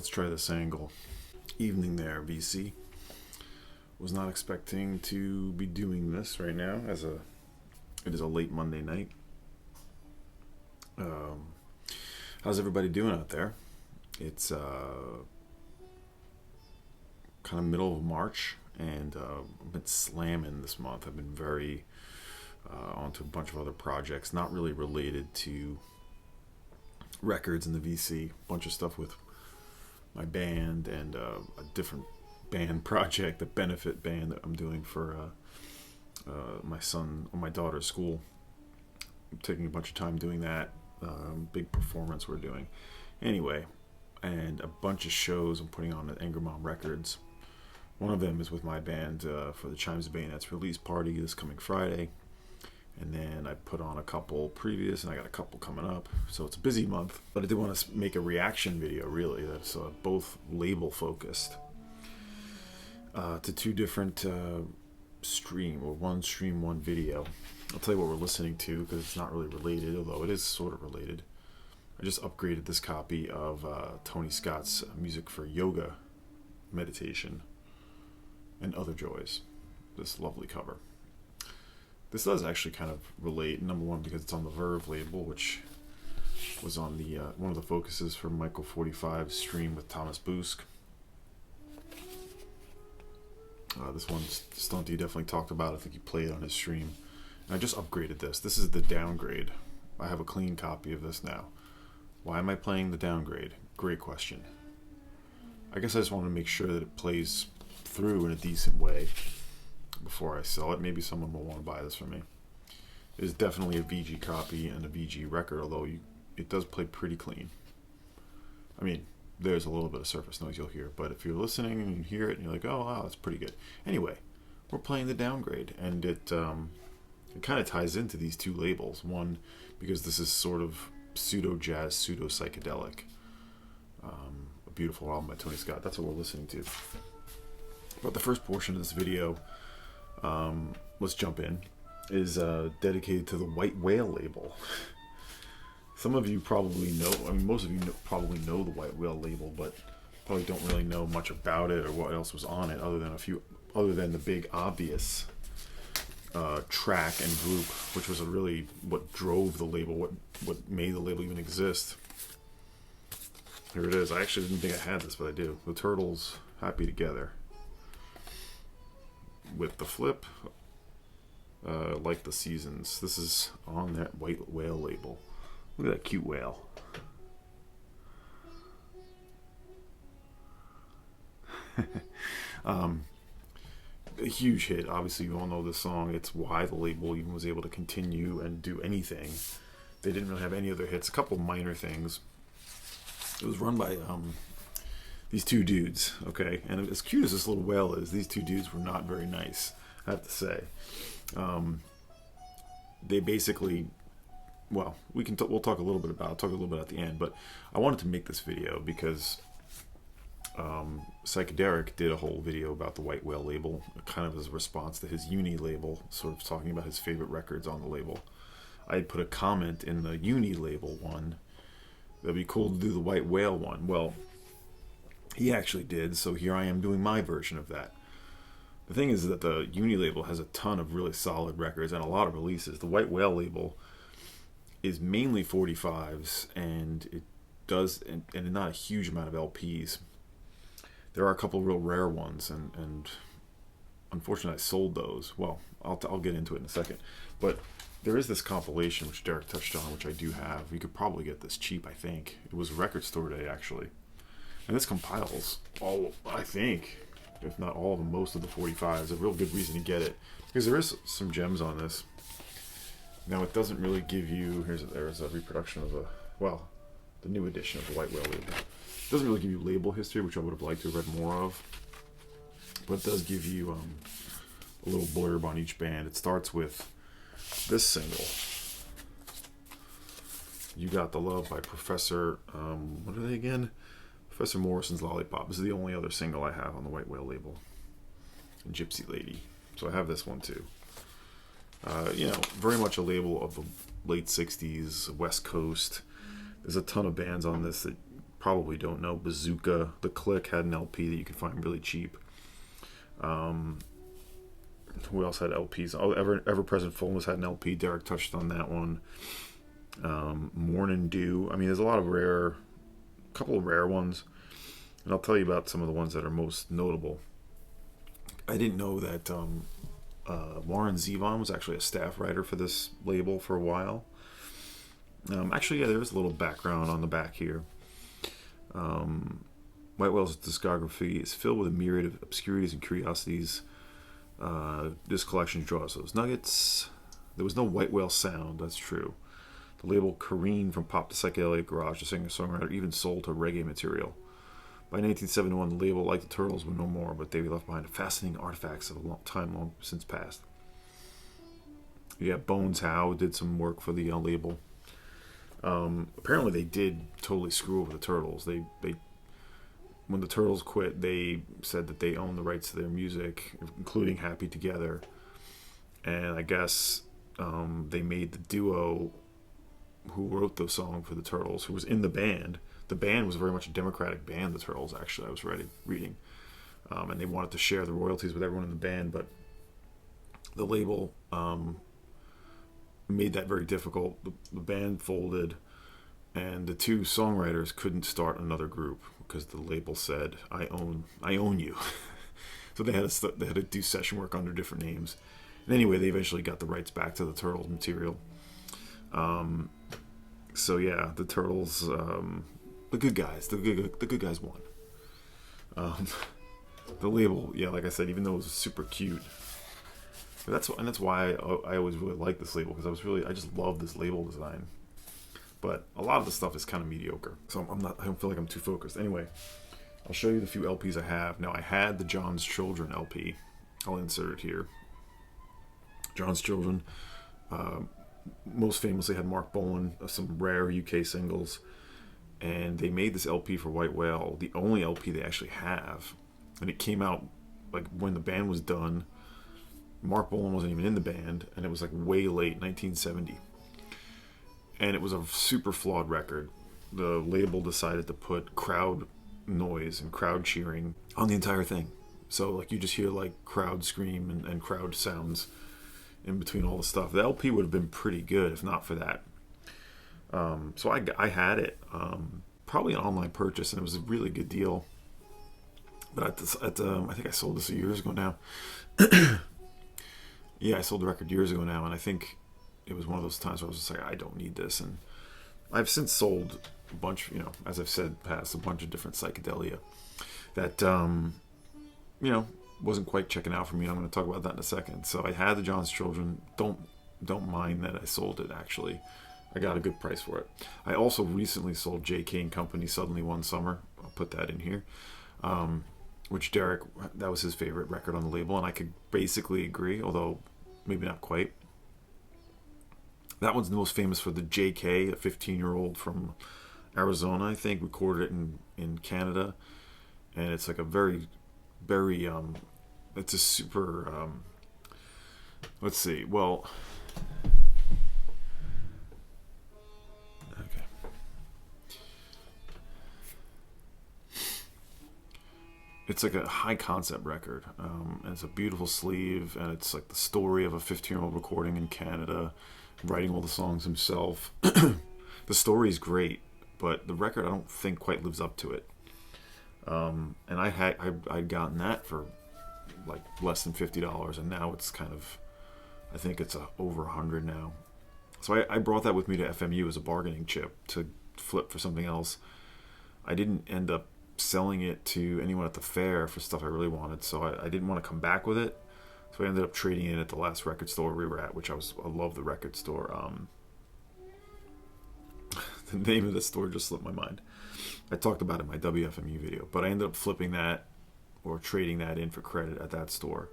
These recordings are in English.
Let's try this angle. Evening there, VC. Was not expecting to be doing this right now, it is a late Monday night. How's everybody doing out there? It's kind of middle of March, and I've been slamming this month. I've been very onto a bunch of other projects, not really related to records in the VC. A bunch of stuff with my band and a different band project, a benefit band that I'm doing for my son or my daughter's school. I'm taking a bunch of time doing that. Big performance we're doing. Anyway, and a bunch of shows I'm putting on at Anger Mom Records. One of them is with my band for the Chimes of Bayonets release party this coming Friday. And then I put on a couple previous, and I got a couple coming up. So it's a busy month. But I did want to make a reaction video, really, that's both label focused to two different one stream, one video. I'll tell you what we're listening to because it's not really related, although it is sort of related. I just upgraded this copy of Tony Scott's Music for Yoga, Meditation, and Other Joys. This lovely cover. This does actually kind of relate, number one, because it's on the Verve label, which was on the one of the focuses for Michael 45's stream with Thomas Boosk. This one, Stunty definitely talked about. I think he played on his stream. And I just upgraded this. This is the downgrade. I have a clean copy of this now. Why am I playing the downgrade? Great question. I guess I just want to make sure that it plays through in a decent way before I sell it. Maybe someone will want to buy this from me. It is definitely a VG copy and a VG record, although it does play pretty clean. I mean, there's a little bit of surface noise you'll hear, but if you're listening and you hear it and you're like, oh wow, that's pretty good. Anyway, we're playing the downgrade, and it kind of ties into these two labels. One, because this is sort of pseudo jazz, pseudo psychedelic. A beautiful album by Tony Scott. That's what we're listening to. But the first portion of this video, let's jump in, is dedicated to the White Whale label. Some of you probably know, I mean, most of you probably know the White Whale label, but probably don't really know much about it or what else was on it, other than the big obvious track and group, which was really what drove the label, what made the label even exist. Here it is. I actually didn't think I had this, but I do. The Turtles, Happy Together. With the flip, Like the Seasons. This is on that White Whale label. Look at that cute whale. A huge hit. Obviously, you all know this song. It's why the label even was able to continue and do anything. They didn't really have any other hits. A couple minor things. It was run by these two dudes, okay? And as cute as this little whale is, these two dudes were not very nice, I have to say. They basically, well, we'll talk a little bit about it. I'll talk a little bit at the end, but I wanted to make this video because Psychedelic did a whole video about the White Whale label, kind of as a response to his Uni label, sort of talking about his favorite records on the label. I had put a comment in the Uni label one, that'd be cool to do the White Whale one. Well, he actually did, so here I am doing my version of that. The thing is that the Uni label has a ton of really solid records and a lot of releases. The White Whale label is mainly 45s, and it does, and not a huge amount of LPs. There are a couple real rare ones, and unfortunately I sold those. Well, I'll get into it in a second. But there is this compilation, which Derek touched on, which I do have. You could probably get this cheap, I think. It was record store day, actually. And this compiles all, I think, if not all of them, most of the 45s. A real good reason to get it, because there is some gems on this. Now, it doesn't really give you, there's a reproduction of the new edition of the White Whale label. It doesn't really give you label history, which I would have liked to have read more of, but it does give you a little blurb on each band. It starts with this single, You Got the Love by Professor, what are they again? Professor Morrison's Lollipop. This is the only other single I have on the White Whale label. And Gypsy Lady. So I have this one too. Very much a label of the late 60s, West Coast. There's a ton of bands on this that probably don't know, Bazooka, The Click had an LP that you could find really cheap. Who else had LPs? Oh, Ever Present Fullness had an LP. Derek touched on that one. Morning Dew. I mean, there's a couple of rare ones, and I'll tell you about some of the ones that are most notable. I didn't know that Warren Zevon was actually a staff writer for this label for a while. Actually, yeah, there's a little background on the back here. White Whale's discography is filled with a myriad of obscurities and curiosities. This collection draws those nuggets. There was no White Whale sound, that's true. The label careened from pop to psychedelic garage to singer-songwriter, even sold to reggae material. By 1971, the label, like the Turtles, were no more, but they left behind fascinating artifacts of a time long since past. Yeah, Bones Howe did some work for the label. Apparently, they did totally screw over the Turtles. They when the Turtles quit, they said that they owned the rights to their music, including Happy Together. And I guess they made the duo who wrote the song for the Turtles, who was in the band. The band was very much a Democratic band, the Turtles, actually, I was reading. And they wanted to share the royalties with everyone in the band, but the label made that very difficult. The band folded, and the two songwriters couldn't start another group because the label said, I own you. So they had to do session work under different names. And anyway, they eventually got the rights back to the Turtles material. So yeah, the Turtles, the good guys won. The label, yeah, like I said, even though it was super cute, but that's why I always really liked this label, because I just love this label design. But a lot of the stuff is kind of mediocre, so I don't feel like I'm too focused. Anyway, I'll show you the few LPs I have. Now, I had the John's Children LP. I'll insert it here. John's Children, most famously had Mark Bolan, some rare UK singles, and they made this LP for White Whale, the only LP they actually have, and it came out like when the band was done. Mark Bolan wasn't even in the band, and it was like way late, 1970. And it was a super flawed record. The label decided to put crowd noise and crowd cheering on the entire thing. So like you just hear like crowd scream and crowd sounds in between all the stuff. The LP would have been pretty good if not for that. So I had it, probably an online purchase, and it was a really good deal. But I think I sold this years ago now. Yeah, I sold the record years ago now, and I think it was one of those times where I was just like, I don't need this. And I've since sold a bunch, as I've said past, a bunch of different psychedelia that, wasn't quite checking out for me. I'm going to talk about that in a second. So I had the John's Children. Don't mind that I sold it, actually. I got a good price for it. I also recently sold J.K. and Company Suddenly One Summer. I'll put that in here. Which Derek, that was his favorite record on the label, and I could basically agree, although maybe not quite. That one's the most famous for the J.K., a 15-year-old from Arizona, I think, recorded it in Canada. And it's like a very, very, it's a super, let's see, well, okay. It's like a high concept record, and it's a beautiful sleeve, and it's like the story of a 15-year-old recording in Canada, writing all the songs himself. The story is great, but the record I don't think quite lives up to it. And I'd gotten that for like less than $50, and now it's kind of, I think it's over $100 now. So I brought that with me to FMU as a bargaining chip to flip for something else. I didn't end up selling it to anyone at the fair for stuff I really wanted, so I didn't want to come back with it. So I ended up trading it at the last record store we were at, which I love the record store. The name of the store just slipped my mind. I talked about it in my WFMU video, but I ended up flipping that or trading that in for credit at that store.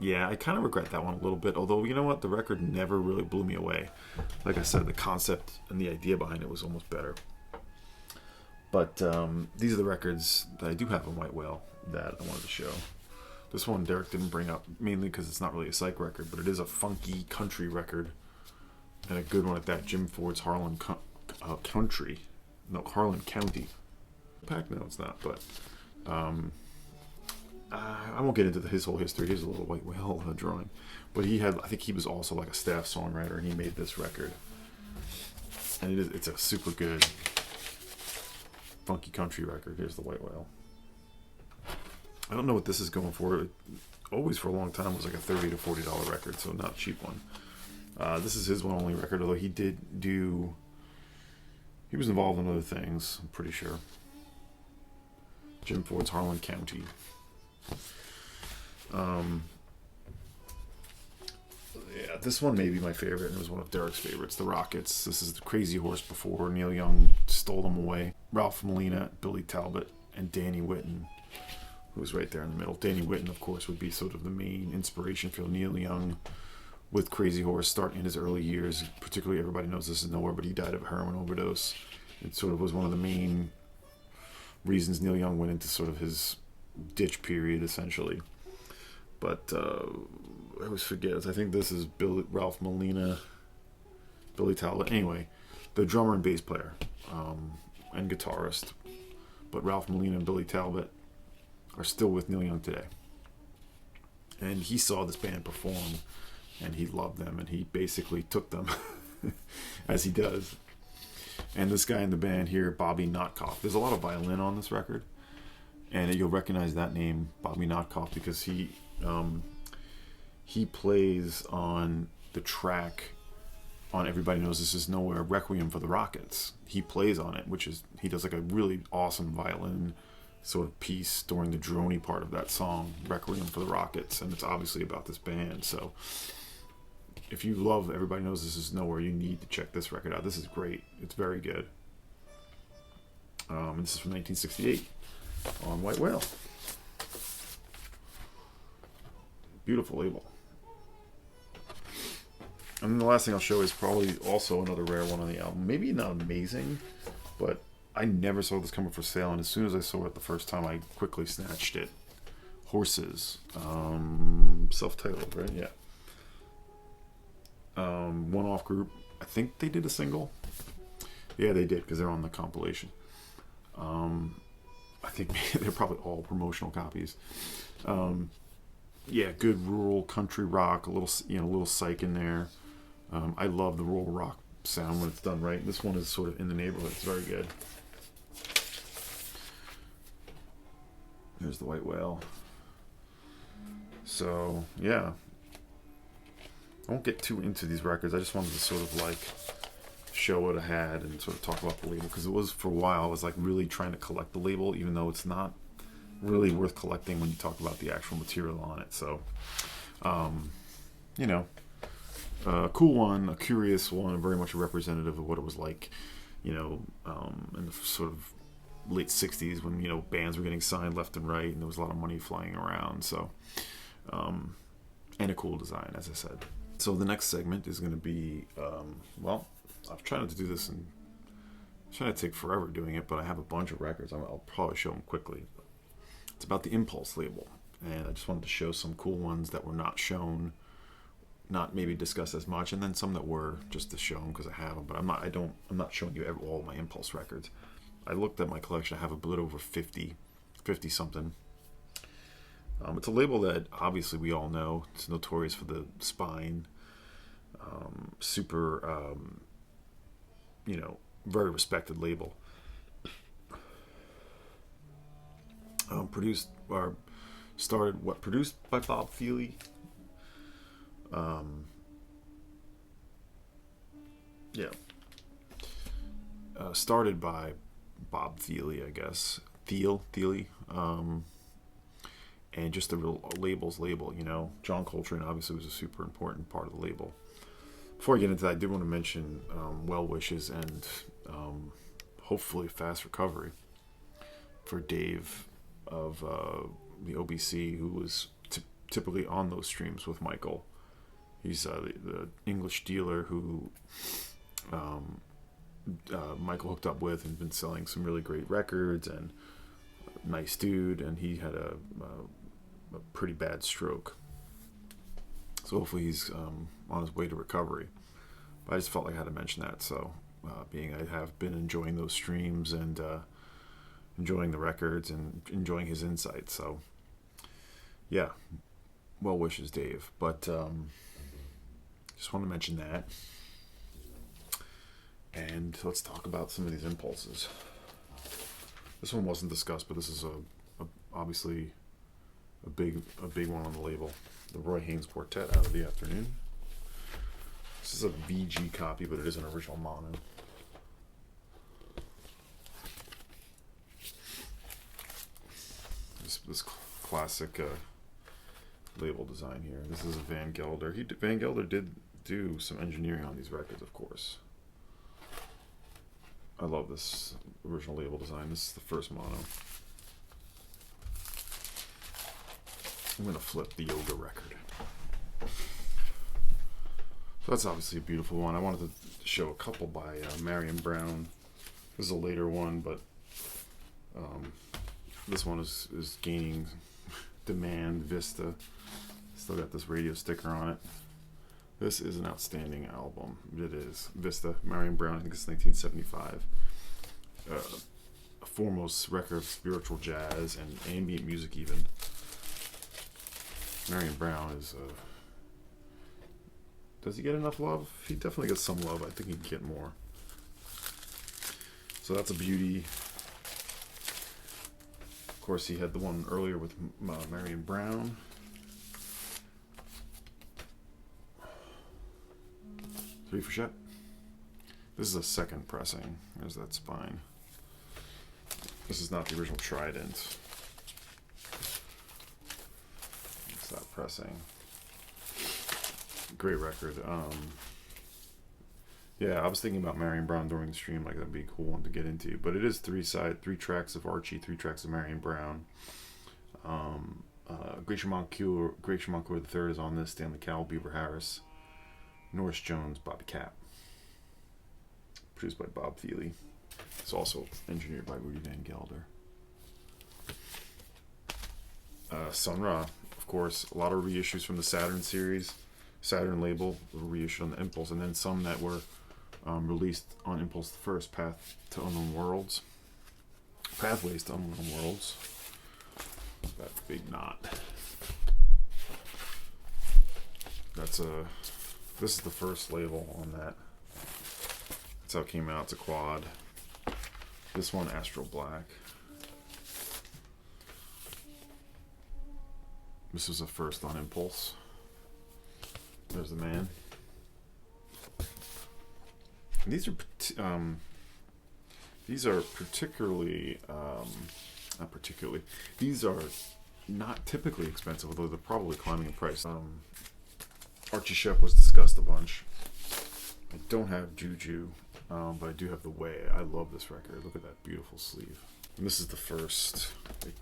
Yeah, I kind of regret that one a little bit, although, you know what, the record never really blew me away. Like I said, the concept and the idea behind it was almost better. But these are the records that I do have on White Whale that I wanted to show. This one Derek didn't bring up, mainly because it's not really a psych record, but it is a funky country record, and a good one at that. Jim Ford's Country. No, Harlan County. Pack? No, it's not. But I won't get into his whole history. Here's a little white whale drawing. But I think he was also like a staff songwriter, and he made this record. And it's a super good funky country record. Here's the white whale. I don't know what this is going for. It always for a long time was like a $30 to $40 record, so not a cheap one. This is his one only record, although he was involved in other things, I'm pretty sure. Jim Ford's Harlan County. Yeah, this one may be my favorite, and it was one of Derek's favorites, The Rockets. This is the Crazy Horse before Neil Young stole them away. Ralph Molina, Billy Talbot, and Danny Whitten, who was right there in the middle. Danny Whitten, of course, would be sort of the main inspiration for Neil Young with Crazy Horse, starting in his early years. Particularly, everybody knows this is nowhere, but he died of a heroin overdose. It sort of was one of the main reasons Neil Young went into sort of his ditch period, essentially. But I always forget. I think this is Ralph Molina, Billy Talbot. Anyway, the drummer and bass player and guitarist. But Ralph Molina and Billy Talbot are still with Neil Young today. And he saw this band perform, and he loved them, and he basically took them, as he does. And this guy in the band here, Bobby Notkoff. There's a lot of violin on this record, and you'll recognize that name, Bobby Notkoff, because he plays on the track on Everybody Knows This Is Nowhere, Requiem for the Rockets. He plays on it, he does like a really awesome violin sort of piece during the droney part of that song, Requiem for the Rockets, and it's obviously about this band. So if you love Everybody Knows This Is Nowhere, you need to check this record out. This is great. It's very good. And this is from 1968 on White Whale. Beautiful label. And then the last thing I'll show is probably also another rare one on the album. Maybe not amazing, but I never saw this coming for sale, and as soon as I saw it the first time, I quickly snatched it. Horses. Self-titled, right? Yeah. One-off group. I think they did a single. Yeah, they did, because they're on the compilation. I think they're probably all promotional copies. Yeah, good rural country rock, a little psych in there. I love the rural rock sound when it's done right. This one is sort of in the neighborhood. It's very good. There's the White Whale. So, yeah. I won't get too into these records. I just wanted to sort of like show what I had and sort of talk about the label, because it was, for a while, I was like really trying to collect the label, even though it's not really worth collecting when you talk about the actual material on it. So, a cool one, a curious one, very much a representative of what it was like, in the sort of late 60s when, bands were getting signed left and right and there was a lot of money flying around. So, and a cool design, as I said. So the next segment is going to be, I've tried to do this and I'm trying to take forever doing it, but I have a bunch of records. I'll probably show them quickly. It's about the Impulse label, and I just wanted to show some cool ones that were not shown, not maybe discussed as much, and then some that were, just to show them because I have them. But I'm not showing you all my Impulse records. I looked at my collection. I have a bit over 50 something. It's a label that obviously we all know. It's notorious for the spine, super, very respected label. Produced by Bob Feely. Started by Bob Feely, I guess. Thiele. And just the real label, John Coltrane obviously was a super important part of the label. Before I get into that, I did want to mention well wishes and hopefully fast recovery for Dave of the OBC, who was typically on those streams with Michael. He's the English dealer who Michael hooked up with and been selling some really great records, and nice dude, and he had a pretty bad stroke. So hopefully he's on his way to recovery. But I just felt like I had to mention that. So being I have been enjoying those streams and enjoying the records and enjoying his insights. So, yeah, well wishes, Dave. But just want to mention that. And let's talk about some of these impulses. This one wasn't discussed, but this is obviously a big one on the label. The Roy Haynes Quartet out of the afternoon. This is a VG copy, but it is an original mono. This classic label design here. This is a Van Gelder. Van Gelder did do some engineering on these records, of course. I love this original label design. This is the first mono. I'm going to flip the Yoga record. So that's obviously a beautiful one. I wanted to show a couple by Marion Brown. This is a later one, but this one is gaining demand. Vista. Still got this radio sticker on it. This is an outstanding album. It is. Vista, Marion Brown, I think it's 1975. A foremost record of spiritual jazz and ambient music even. Marion Brown is... does he get enough love? He definitely gets some love. I think he can get more. So that's a beauty. Of course, he had the one earlier with Marion Brown. Three for Shep. This is a second pressing. There's that spine. This is not the original Trident. It's that pressing. Great record. Yeah, I was thinking about Marion Brown during the stream. Like, that'd be a cool one to get into. But it is three tracks of Archie, 3 tracks of Marion Brown. Glacier Moncur III is on this. Stanley Cowell, Beaver Harris, Norris Jones, Bobby Cap. Produced by Bob Thiele. It's also engineered by Rudy Van Gelder. Sun Ra, of course, a lot of reissues from the Saturn series. Saturn label were reissued on the Impulse, and then some that were released on Impulse the first, Pathways to Unknown Worlds. That big knot. This is the first label on that. That's how it came out. It's a quad. This one, Astral Black. This was the first on Impulse. There's the man. And these are particularly, not particularly. These are not typically expensive, although they're probably climbing in price. Archie Shepp was discussed a bunch. I don't have Juju, but I do have The Way. I love this record. Look at that beautiful sleeve. And this is the first. It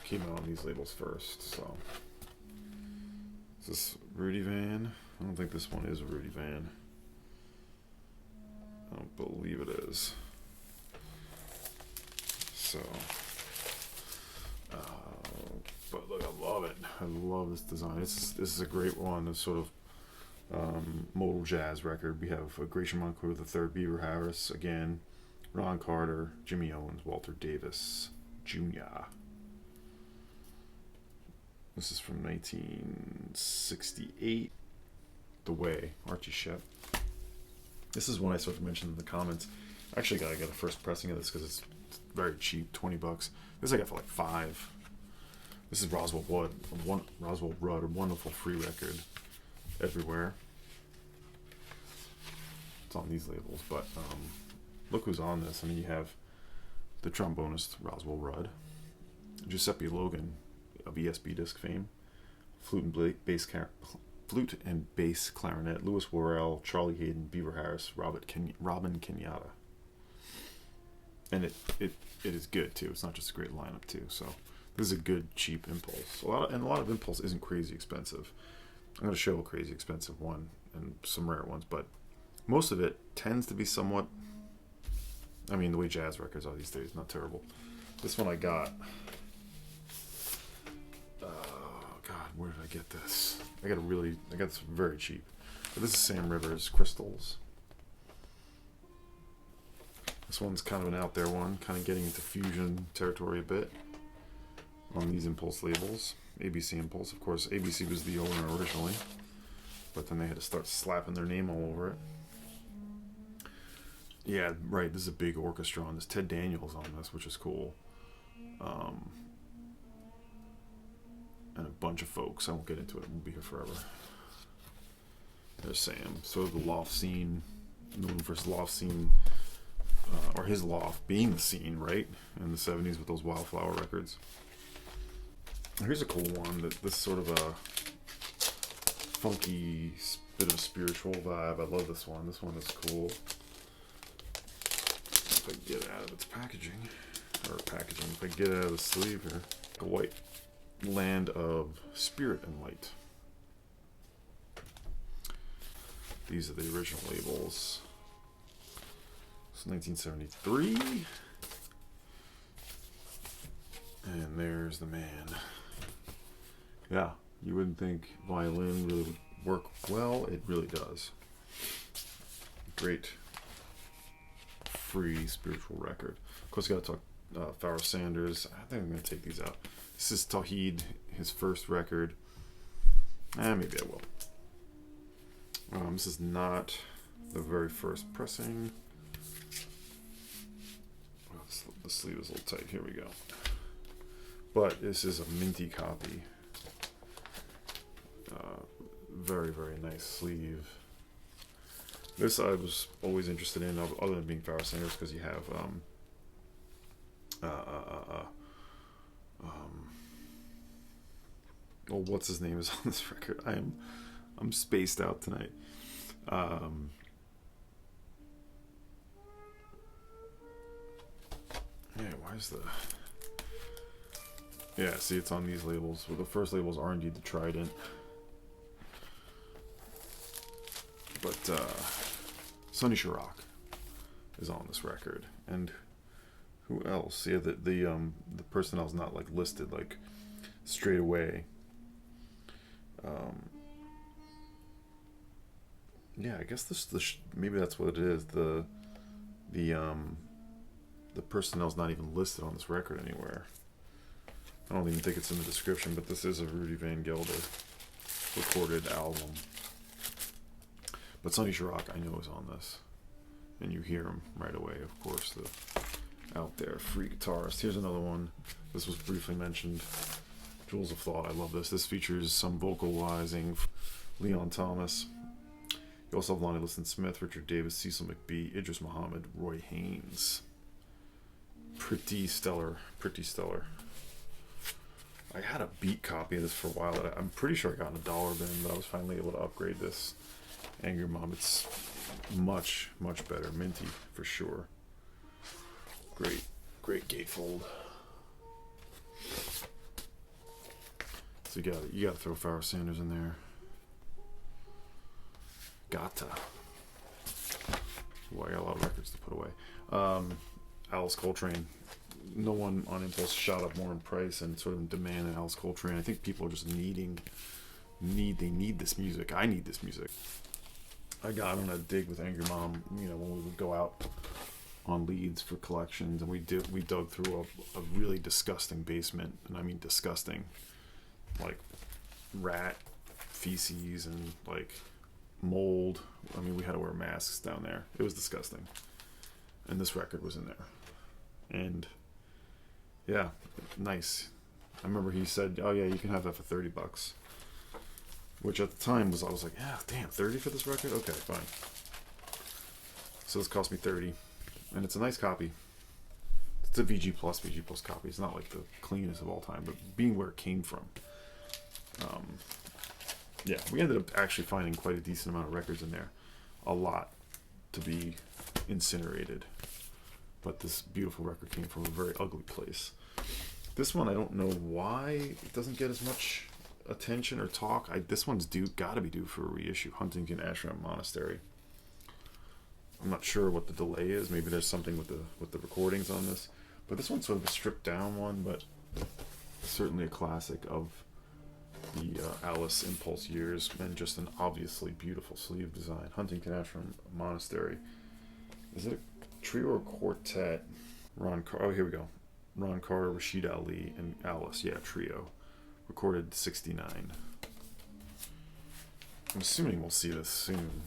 came out on these labels first, so. Is this Rudy Van? I don't think this one is Rudy Van. I don't believe it is. So, but look, I love it. I love this design. This is a great one. This sort of modal jazz record. We have Glacier Moncur III, Beaver Harris again, Ron Carter, Jimmy Owens, Walter Davis Jr. This is from 1968. The Way, Archie Shepp. This is one I sort of mentioned in the comments. I actually gotta get a first pressing of this because it's very cheap, $20. This I got for like $5. This is Roswell Rudd, a wonderful free record everywhere. It's on these labels, but look who's on this. I mean, you have the trombonist Roswell Rudd, Giuseppe Logan of ESP disc fame, flute and bass clarinet, Louis Worrell, Charlie Hayden, Beaver Harris, Robin Kenyatta. And it is good too. It's not just a great lineup too. So this is a good cheap Impulse. A lot of Impulse isn't crazy expensive. I'm going to show a crazy expensive one and some rare ones, but most of it tends to be somewhat. I mean, the way jazz records are these days, not terrible. This one I got. Where did I get this? I got this very cheap. But this is Sam Rivers Crystals. This one's kind of an out there one, kind of getting into fusion territory a bit on these Impulse labels. ABC Impulse, of course. ABC was the owner originally, but then they had to start slapping their name all over it. Yeah, right. This is a big orchestra on this. Ted Daniels on this, which is cool. And a bunch of folks. I won't get into it. We'll be here forever. There's Sam. So the loft scene, known for his loft scene, or his loft being the scene, right, in the 70s with those Wildflower records. Here's a cool one. This sort of a funky bit of a spiritual vibe. I love this one. This one is cool. If I get it out of its packaging, if I get it out of the sleeve here, a white land of spirit and light. These are the original labels. It's 1973. And there's the man. Yeah, you wouldn't think violin really would work well. It really does. Great free spiritual record. Of course, got to talk Pharoah Sanders. I think I'm going to take these out. This is Tawheed, his first record. Maybe I will. This is not the very first pressing. Oh, the sleeve is a little tight. Here we go. But this is a minty copy. Very, very nice sleeve. This I was always interested in, other than being Pharoah Sanders, because you have well, what's his name is on this record? I'm spaced out tonight. Yeah, why is the... Yeah, see, it's on these labels. Well, the first labels are indeed the Trident. But Sonny Chirac is on this record. And who else? Yeah, the personnel's not like listed like straight away. Yeah, I guess maybe that's what it is. The personnel's not even listed on this record anywhere. I don't even think it's in the description, but this is a Rudy Van Gelder recorded album. But Sonny Chirac, I know, is on this. And you hear him right away, of course, the out there free guitarist. Here's another one. This was briefly mentioned. Jewels of Thought. I love this. This features some vocalizing. Leon Thomas. You also have Lonnie Liston Smith, Richard Davis, Cecil McBee, Idris Muhammad, Roy Haynes. Pretty stellar. Pretty stellar. I had a beat copy of this for a while that I'm pretty sure I got in a dollar bin, but I was finally able to upgrade this. Angry Mom, it's much, much better. Minty, for sure. Great, great gatefold. So you gotta throw Pharoah Sanders in there. Gotta. Well, I got a lot of records to put away. Alice Coltrane. No one on Impulse shot up more in price and sort of demand an Alice Coltrane. I think people are just they need this music. I need this music. I got on a dig with Angry Mom, when we would go out on leads for collections, and we dug through a really disgusting basement, and I mean disgusting, like rat feces and like mold. I mean, we had to wear masks down there. It was disgusting. And this record was in there. And yeah, nice. I remember he said, "Oh yeah, you can have that for $30." Which at the time I was like, yeah, damn, 30 for this record? Okay, fine. So this cost me 30, and it's a nice copy. It's a VG Plus copy. It's not like the cleanest of all time, but being where it came from. Yeah, we ended up actually finding quite a decent amount of records in there. A lot to be incinerated. But this beautiful record came from a very ugly place. This one, I don't know why it doesn't get as much attention or talk. This one's gotta be due for a reissue. Huntington Ashram Monastery. I'm not sure what the delay is. Maybe there's something with the recordings on this. But this one's sort of a stripped down one, but certainly a classic of the Alice Impulse years, and just an obviously beautiful sleeve design. Huntington Ashram Monastery. Is it Trio or quartet? Oh, here we go. Ron Carter, Rashid Ali, and Alice. Yeah, trio. Recorded 69. I'm assuming we'll see this soon.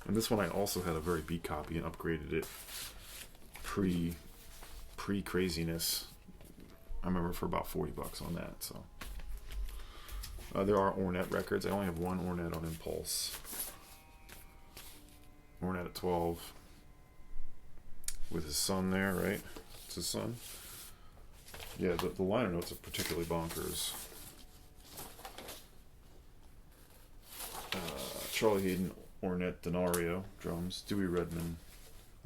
And this one I also had a very beat copy and upgraded it pre craziness. I remember for about $40 on that. So there are Ornette records. I only have one Ornette on Impulse. Ornette at 12 with his son there, right? It's his son. Yeah, the liner notes are particularly bonkers. Charlie Hayden, Ornette Denario, drums. Dewey Redman,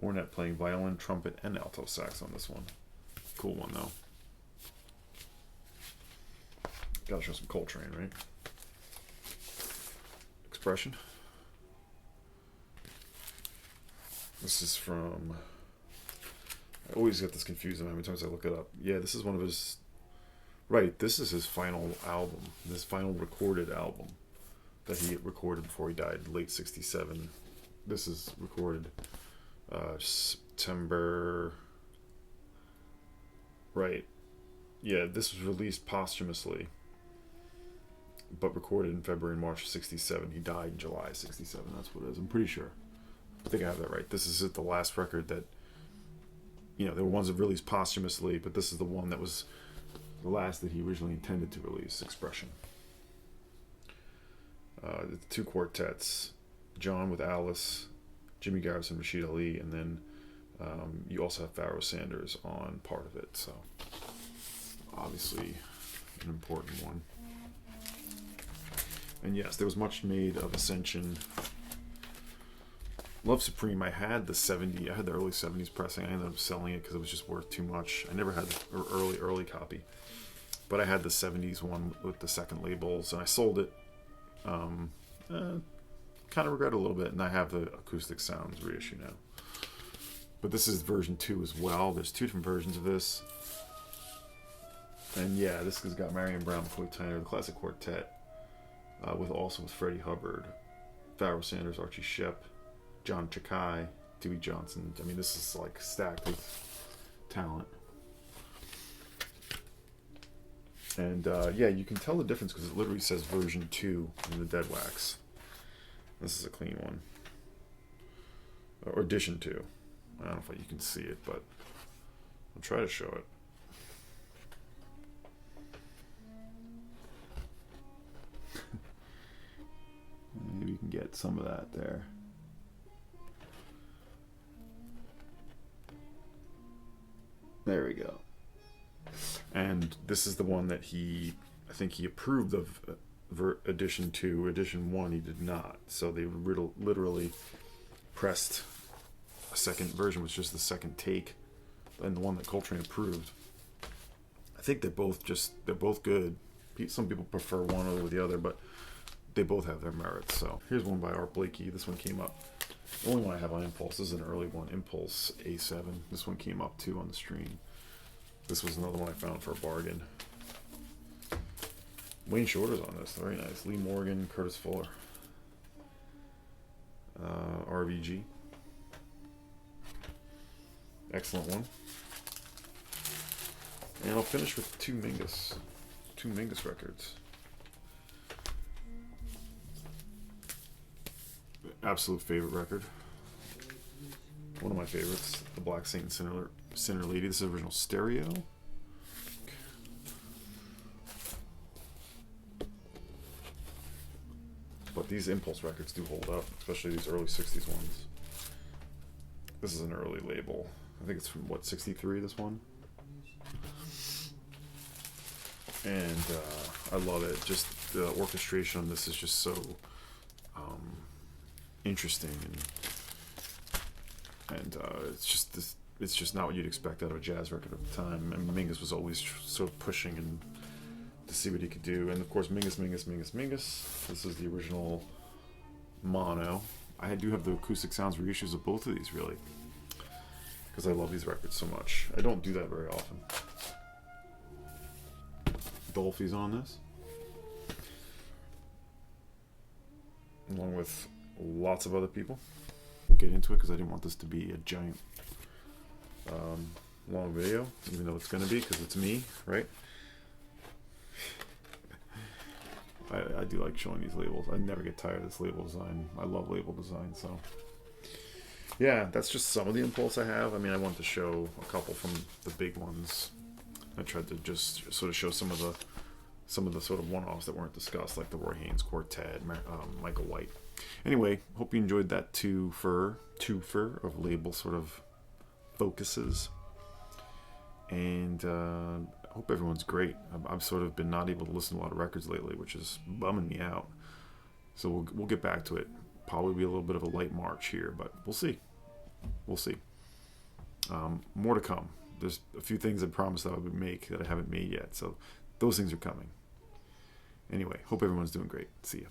Ornette playing violin, trumpet, and alto sax on this one. Cool one, though. Gotta show some Coltrane, right? Expression. This is from... I always get this confused how many times I look it up. Yeah, this is one of his... Right, this is his final album. This final recorded album that he recorded before he died, late 67. This is recorded September... Right. Yeah, this was released posthumously, but recorded in February and March of 67. He died in July 67. That's what it is. I'm pretty sure. I think I have that right. This is the last record that... You know, there were ones that released posthumously, but this is the one that was the last that he originally intended to release, Expression. The two quartets, John with Alice, Jimmy Garrison, Rashid Ali, and then you also have Pharoah Sanders on part of it, so obviously an important one. And yes, there was much made of Ascension. Love Supreme, I had the early 70s pressing. I ended up selling it because it was just worth too much. I never had the early copy, but I had the 70s one with the second labels, and I sold it. Kind of regret it a little bit, and I have the Acoustic Sounds reissue now. But this is version 2 as well. There's 2 different versions of this. And yeah, this has got Marion Brown, McCoy Tyner, the classic quartet, with Freddie Hubbard, Pharoah Sanders, Archie Shepp, John Chakai, Dewey Johnson. I mean, this is like stacked with talent. And yeah, you can tell the difference because it literally says version 2 in the dead wax. This is a clean one. Or edition 2. I don't know if you can see it, but I'll try to show it. Maybe you can get some of that there. There we go. And this is the one that I think he approved of edition 2. Edition 1 he did not. So they literally pressed a second version, was just the second take, and the one that Coltrane approved. I think they're both good. Some people prefer one over the other, but they both have their merits. So here's one by Art Blakey. This one came up. The only one I have on Impulse. This is an early one, Impulse A7. This one came up too on the stream. This was another one I found for a bargain. Wayne Shorter's on this. Very nice. Lee Morgan, Curtis Fuller. RVG. Excellent one. And I'll finish with two Mingus records. Absolute favorite record. One of my favorites, The Black Saint and Sinner Lady. This is original stereo. But these Impulse records do hold up, especially these early 60s ones. This is an early label. I think it's from, 63, this one? And I love it. Just the orchestration on this is just so interesting, and it's just not what you'd expect out of a jazz record at the time. And Mingus was always sort of pushing and to see what he could do. And of course, Mingus. This is the original mono. I do have the Acoustic Sounds reissues of both of these, really, because I love these records so much. I don't do that very often. Dolphy's on this, along with lots of other people. get into it because I didn't want this to be a giant long video, even though it's going to be because it's me, right? I do like showing these labels. I never get tired of this label design. I love label design. So yeah, that's just some of the impulse I have. I mean, I wanted to show a couple from the big ones. I tried to just sort of show some of the sort of one-offs that weren't discussed, like the Roy Haynes Quartet, Michael White. Anyway, hope you enjoyed that twofer of label sort of focuses. And I hope everyone's great. I've sort of been not able to listen to a lot of records lately, which is bumming me out. So we'll get back to it. Probably be a little bit of a light march here, but we'll see. We'll see. More to come. There's a few things I promised that I would make that I haven't made yet. So those things are coming. Anyway, hope everyone's doing great. See ya.